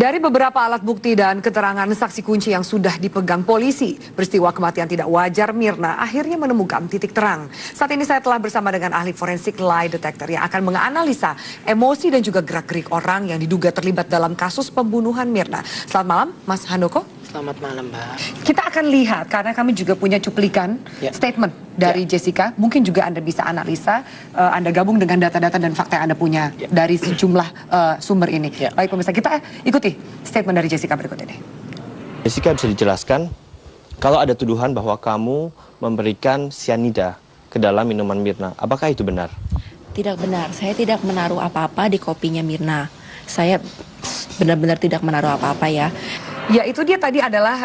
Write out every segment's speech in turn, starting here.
Dari beberapa alat bukti dan keterangan saksi kunci yang sudah dipegang polisi, peristiwa kematian tidak wajar Mirna akhirnya menemukan titik terang. Saat ini saya telah bersama dengan ahli forensik lie detector yang akan menganalisa emosi dan juga gerak-gerik orang yang diduga terlibat dalam kasus pembunuhan Mirna. Selamat malam, Mas Handoko. Selamat malam, Mbak. Kita akan lihat, karena kami juga punya cuplikan statement dari Jessica. Mungkin juga Anda bisa analisa, Anda gabung dengan data-data dan fakta yang Anda punya dari sejumlah sumber ini. Baik pemirsa, kita ikuti statement dari Jessica berikut ini. Jessica, bisa dijelaskan kalau ada tuduhan bahwa kamu memberikan cyanida ke dalam minuman Mirna, apakah itu benar? Tidak benar, saya tidak menaruh apa-apa di kopinya Mirna. Saya benar-benar tidak menaruh apa-apa ya. Ya, itu dia tadi adalah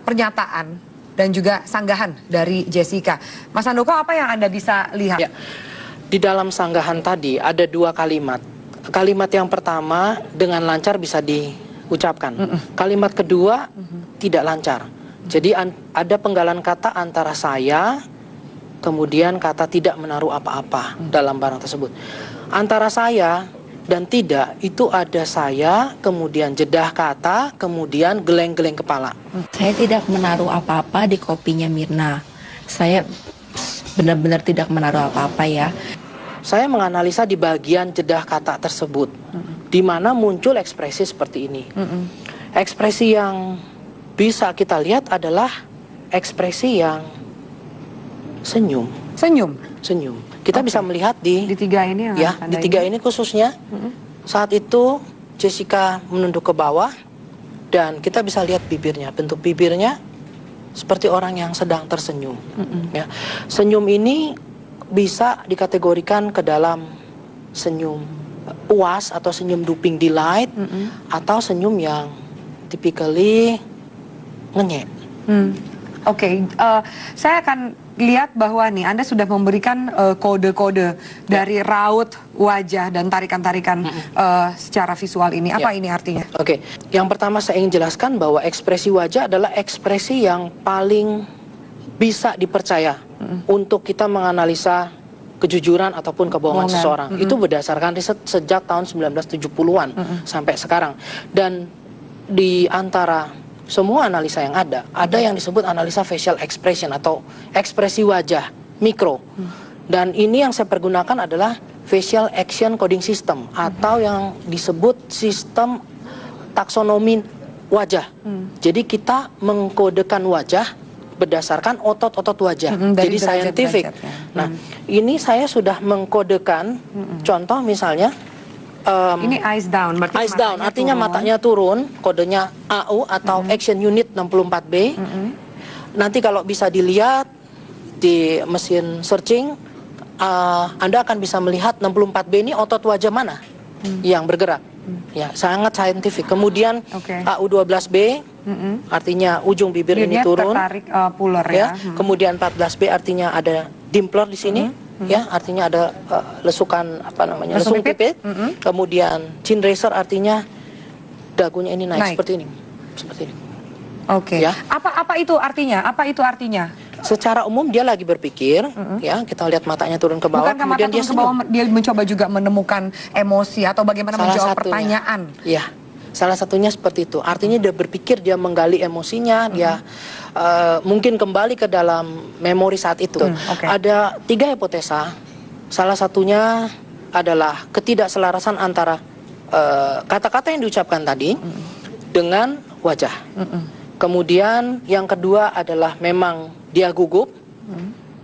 pernyataan dan juga sanggahan dari Jessica. Mas Handoko, apa yang Anda bisa lihat? Ya. Di dalam sanggahan tadi ada dua kalimat. Kalimat yang pertama dengan lancar bisa diucapkan. Kalimat kedua tidak lancar. Jadi ada penggalan kata antara saya, kemudian kata tidak menaruh apa-apa dalam barang tersebut. Antara saya dan tidak, itu ada saya, kemudian jedah kata, kemudian geleng-geleng kepala. Saya tidak menaruh apa-apa di kopinya Mirna. Saya benar-benar tidak menaruh apa-apa ya. Saya menganalisa di bagian jedah kata tersebut, di mana muncul ekspresi seperti ini. Ekspresi yang bisa kita lihat adalah ekspresi yang senyum. Senyum. Kita bisa melihat di tiga ini yang di tiga ini khususnya. Saat itu Jessica menunduk ke bawah dan kita bisa lihat bibirnya, bentuk bibirnya seperti orang yang sedang tersenyum. Ya. Senyum ini bisa dikategorikan ke dalam senyum puas atau senyum duping delight atau senyum yang typically ngenyek. Oke, saya akan lihat bahwa nih Anda sudah memberikan kode-kode dari raut wajah dan tarikan-tarikan secara visual ini. Apa ini artinya? Oke, yang pertama saya ingin jelaskan bahwa ekspresi wajah adalah ekspresi yang paling bisa dipercaya untuk kita menganalisa kejujuran ataupun kebohongan seseorang. Itu berdasarkan riset sejak tahun 1970-an sampai sekarang. Dan di antara semua analisa yang ada yang disebut analisa facial expression atau ekspresi wajah mikro. Dan ini yang saya pergunakan adalah facial action coding system atau yang disebut sistem taksonomi wajah. Jadi kita mengkodekan wajah berdasarkan otot-otot wajah. Jadi scientific. Nah, ini saya sudah mengkodekan contoh misalnya ini eyes down, berarti eyes down, artinya matanya turun, kodenya AU atau Action Unit 64B. Nanti kalau bisa dilihat di mesin searching, Anda akan bisa melihat 64B ini otot wajah mana yang bergerak. Ya, sangat scientific. Kemudian AU12B, artinya ujung bibir ini turun, tertarik puler ya. Kemudian 14B artinya ada dimpler di sini. Ya, artinya ada lesukan lesung pipit. Kemudian chin raiser artinya dagunya ini naik. Seperti ini. Oke. Ya. Apa itu artinya? Apa itu artinya? Secara umum dia lagi berpikir, ya kita lihat matanya turun ke bawah. Bukankah kemudian dia turun ke bawah, dia mencoba juga menemukan emosi atau bagaimana menjawab pertanyaan? Ya, salah satunya seperti itu. Artinya dia berpikir, dia menggali emosinya, dia mungkin kembali ke dalam memori saat itu. Ada 3 hipotesa. Salah satunya adalah ketidakselarasan antara kata-kata yang diucapkan tadi dengan wajah. Kemudian yang kedua adalah memang dia gugup,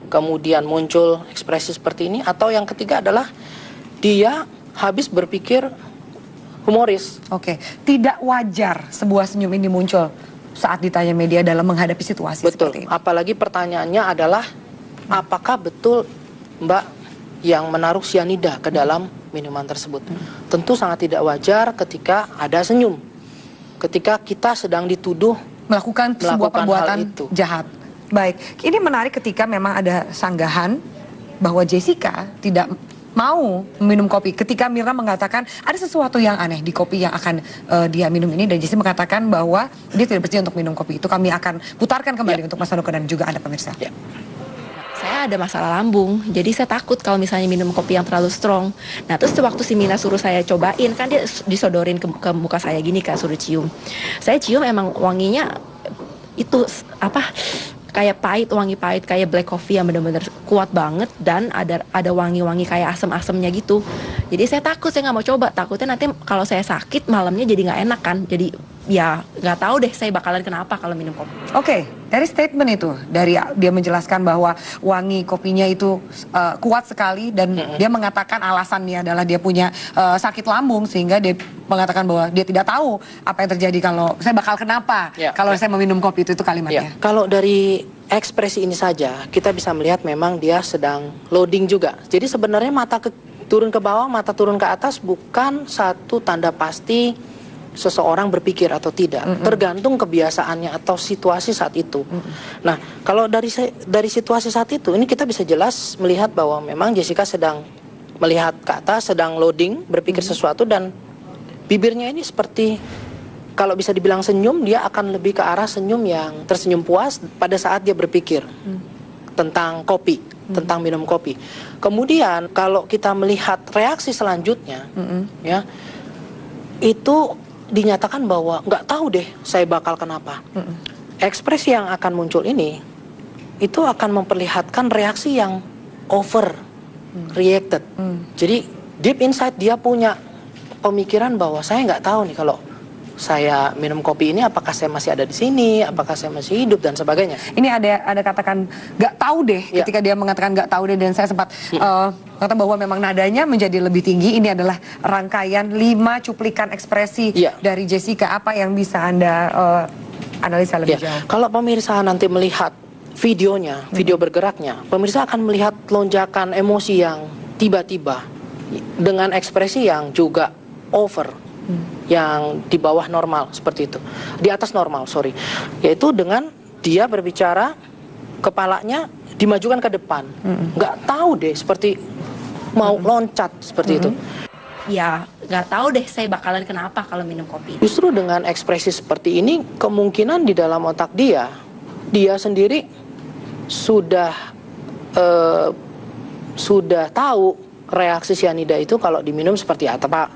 kemudian muncul ekspresi seperti ini. Atau yang ketiga adalah dia habis berpikir humoris. Oke, tidak wajar sebuah senyum ini muncul saat ditanya media dalam menghadapi situasi seperti ini. Apalagi pertanyaannya adalah apakah betul Mbak yang menaruh cyanida ke dalam minuman tersebut. Tentu sangat tidak wajar ketika ada senyum, ketika kita sedang dituduh melakukan sebuah perbuatan jahat. Baik, ini menarik ketika memang ada sanggahan bahwa Jessica tidak mau minum kopi. Ketika Mirna mengatakan ada sesuatu yang aneh di kopi yang akan dia minum ini, dan Jessica mengatakan bahwa dia tidak bersedia untuk minum kopi itu. Kami akan putarkan kembali untuk Mas Handoko dan juga Anda pemirsa. Saya saya ada masalah lambung, jadi saya takut kalau misalnya minum kopi yang terlalu strong. Nah terus waktu si Mina suruh saya cobain, kan dia disodorin ke muka saya gini kan, suruh cium. Saya cium emang wanginya itu apa? Kayak pahit, wangi pahit, kayak black coffee yang benar-benar kuat banget, dan ada wangi-wangi kayak asem-asemnya gitu. Jadi saya takut, saya nggak mau coba, takutnya nanti kalau saya sakit malamnya jadi nggak enak kan. Jadi ya nggak tahu deh saya bakalan kenapa kalau minum kopi. Oke, dari statement itu, dari dia menjelaskan bahwa wangi kopinya itu kuat sekali, dan dia mengatakan alasannya adalah dia punya sakit lambung, sehingga dia mengatakan bahwa dia tidak tahu apa yang terjadi kalau saya bakal kenapa kalau saya meminum kopi itu kalimatnya. Kalau dari ekspresi ini saja kita bisa melihat memang dia sedang loading juga. Jadi sebenarnya turun ke bawah, mata turun ke atas bukan satu tanda pasti seseorang berpikir atau tidak, tergantung kebiasaannya atau situasi saat itu. Nah, kalau dari situasi saat itu, ini kita bisa jelas melihat bahwa memang Jessica sedang melihat ke atas, sedang loading, berpikir sesuatu, dan bibirnya ini seperti, kalau bisa dibilang senyum, dia akan lebih ke arah senyum yang tersenyum puas pada saat dia berpikir tentang kopi, tentang minum kopi. Kemudian kalau kita melihat reaksi selanjutnya, ya, itu dinyatakan bahwa nggak tahu deh saya bakal kenapa. Ekspresi yang akan muncul ini itu akan memperlihatkan reaksi yang over reacted. Jadi deep inside dia punya pemikiran bahwa saya nggak tahu nih kalau saya minum kopi ini apakah saya masih ada di sini, apakah saya masih hidup dan sebagainya. Ini ada katakan nggak tahu deh ketika dia mengatakan nggak tahu deh, dan saya sempat kata bahwa memang nadanya menjadi lebih tinggi. Ini adalah rangkaian 5 cuplikan ekspresi dari Jessica. Apa yang bisa Anda analisa lebih jauh? Kalau pemirsa nanti melihat videonya, video bergeraknya, pemirsa akan melihat lonjakan emosi yang tiba-tiba dengan ekspresi yang juga over, yang di bawah normal seperti itu, di atas normal, sorry, yaitu dengan dia berbicara kepalanya dimajukan ke depan, nggak tahu deh, seperti mau loncat seperti itu. Ya nggak tahu deh saya bakalan kenapa kalau minum kopi. Justru dengan ekspresi seperti ini, kemungkinan di dalam otak dia sendiri sudah tahu reaksi sianida itu kalau diminum seperti apa,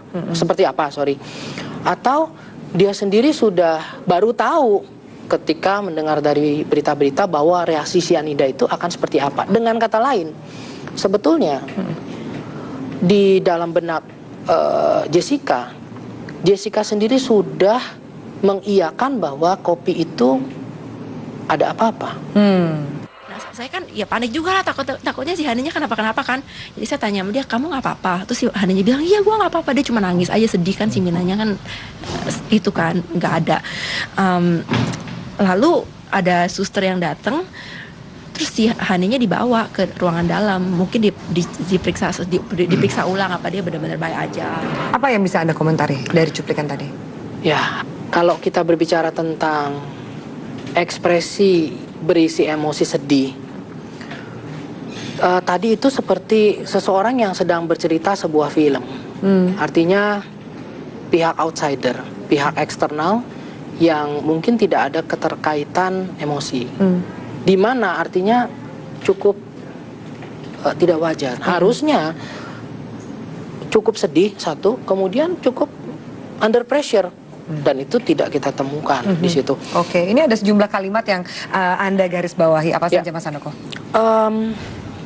atau dia sendiri sudah baru tahu ketika mendengar dari berita-berita bahwa reaksi sianida itu akan seperti apa. Dengan kata lain, sebetulnya di dalam benak Jessica sendiri sudah mengiyakan bahwa kopi itu ada apa-apa. Saya kan ya panik juga lah, takutnya si Haninya kenapa-kenapa kan. Jadi saya tanya sama dia, kamu nggak apa-apa? Terus si Haninya bilang, iya gue nggak apa-apa. Dia cuma nangis aja, sedih kan, si Minanya kan itu kan nggak ada. Lalu ada suster yang datang, terus si Haninya dibawa ke ruangan dalam, mungkin diperiksa ulang apa dia benar-benar baik aja. Apa yang bisa Anda komentari dari cuplikan tadi? Ya, kalau kita berbicara tentang ekspresi berisi emosi sedih, tadi itu seperti seseorang yang sedang bercerita sebuah film. Artinya pihak outsider, pihak eksternal yang mungkin tidak ada keterkaitan emosi, di mana artinya cukup tidak wajar. Harusnya cukup sedih satu, kemudian cukup under pressure. Dan itu tidak kita temukan di situ. Oke, ini ada sejumlah kalimat yang Anda garis bawahi. Apa saja, Mas Handoko?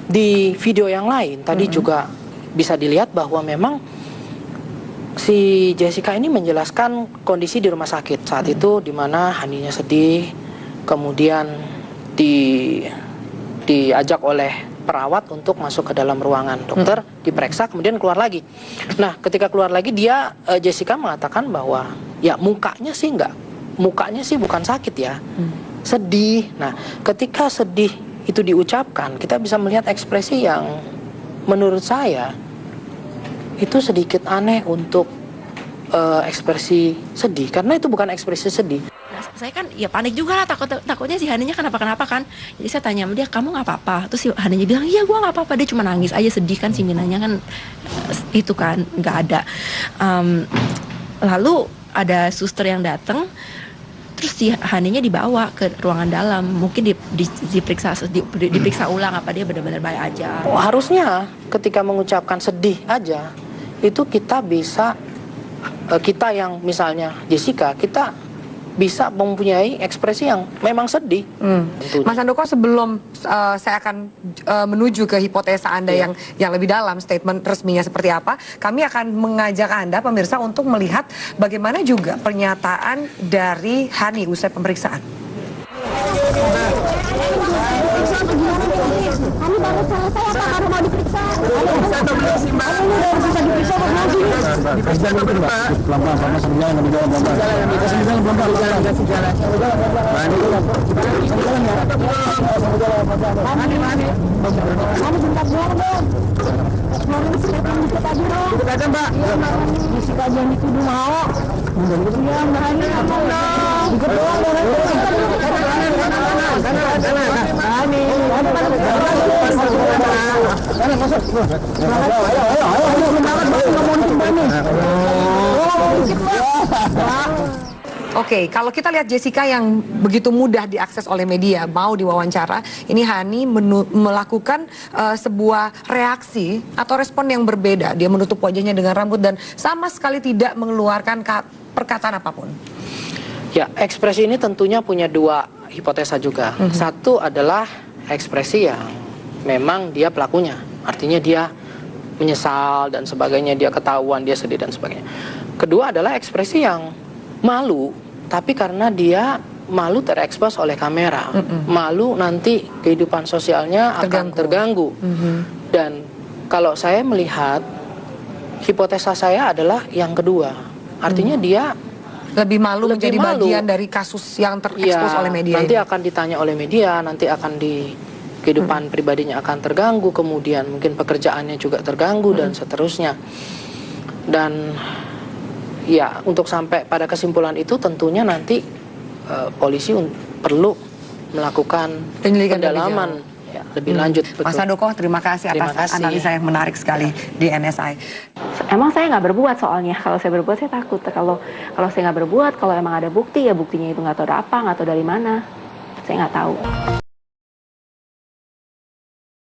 Di video yang lain tadi juga bisa dilihat bahwa memang si Jessica ini menjelaskan kondisi di rumah sakit saat itu, di mana Haninya sedih, kemudian diajak oleh perawat untuk masuk ke dalam ruangan dokter, diperiksa, kemudian keluar lagi. Nah, ketika keluar lagi Jessica mengatakan bahwa ya mukanya sih bukan sakit ya, sedih. Nah, ketika sedih itu diucapkan, kita bisa melihat ekspresi yang menurut saya itu sedikit aneh untuk ekspresi sedih, karena itu bukan ekspresi sedih. Saya kan ya panik juga lah, takutnya si Haninya kenapa-kenapa kan. Jadi saya tanya sama dia, kamu nggak apa-apa? Terus si Haninya bilang, iya gue nggak apa-apa. Dia cuma nangis aja, sedih kan, si Minanya kan itu kan nggak ada. Lalu ada suster yang datang, terus si Haninya dibawa ke ruangan dalam, mungkin diperiksa ulang apa dia benar-benar baik aja. Harusnya ketika mengucapkan sedih aja itu kita bisa, kita yang misalnya Jessica, kita bisa mempunyai ekspresi yang memang sedih. Mas Handoko, sebelum saya akan menuju ke hipotesa Anda yang lebih dalam, statement resminya seperti apa, kami akan mengajak Anda pemirsa untuk melihat bagaimana juga pernyataan dari Hani usai pemeriksaan. Hani baru selesai apa baru mau diperiksa? Bisa diperiksa, Mbak. Bisa diperiksa buat ngaji. Diperiksa dulu, Mbak. Pelan-pelan, sama jalan, lebih jalan, pelan-pelan. Kasih jalan, pelan-pelan. Jalan, kasih jalan. Sama jalan, pelan-pelan. Sama jalan ya. Sama jalan, pelan-pelan. Hani. Hani bentar doang, dong. Kemarin silakan dikit aja, dong. Dikit aja, Mbak. Iya, Mbak. Isi kajian itu dulu mau. Iya, Mbak Hani, ngomong dong. Dikit doang, dong. Hani. Oke, kalau kita lihat Jessica yang begitu mudah diakses oleh media, mau diwawancara, ini Hani melakukan sebuah reaksi atau respon yang berbeda. Dia menutup wajahnya dengan rambut dan sama sekali tidak mengeluarkan perkataan apapun. Ya, ekspresi ini tentunya punya dua hipotesa juga. Satu adalah ekspresi yang memang dia pelakunya, artinya dia menyesal dan sebagainya, dia ketahuan, dia sedih dan sebagainya. Kedua adalah ekspresi yang malu, tapi karena dia malu terekspos oleh kamera, malu nanti kehidupan sosialnya akan terganggu. Dan kalau saya melihat, hipotesa saya adalah yang kedua, artinya dia lebih malu menjadi bagian dari kasus yang terekspos oleh media. Nanti akan ditanya oleh media, nanti akan kehidupan pribadinya akan terganggu, kemudian mungkin pekerjaannya juga terganggu dan seterusnya. Dan ya, untuk sampai pada kesimpulan itu tentunya nanti polisi perlu melakukan pendalaman lebih lanjut. Mas Handoko, terima kasih atas analisa yang menarik sekali di NSI. Emang saya nggak berbuat soalnya. Kalau saya berbuat saya takut. Kalau saya nggak berbuat, kalau emang ada bukti ya buktinya itu nggak tahu ada apa, nggak tahu dari mana. Saya nggak tahu.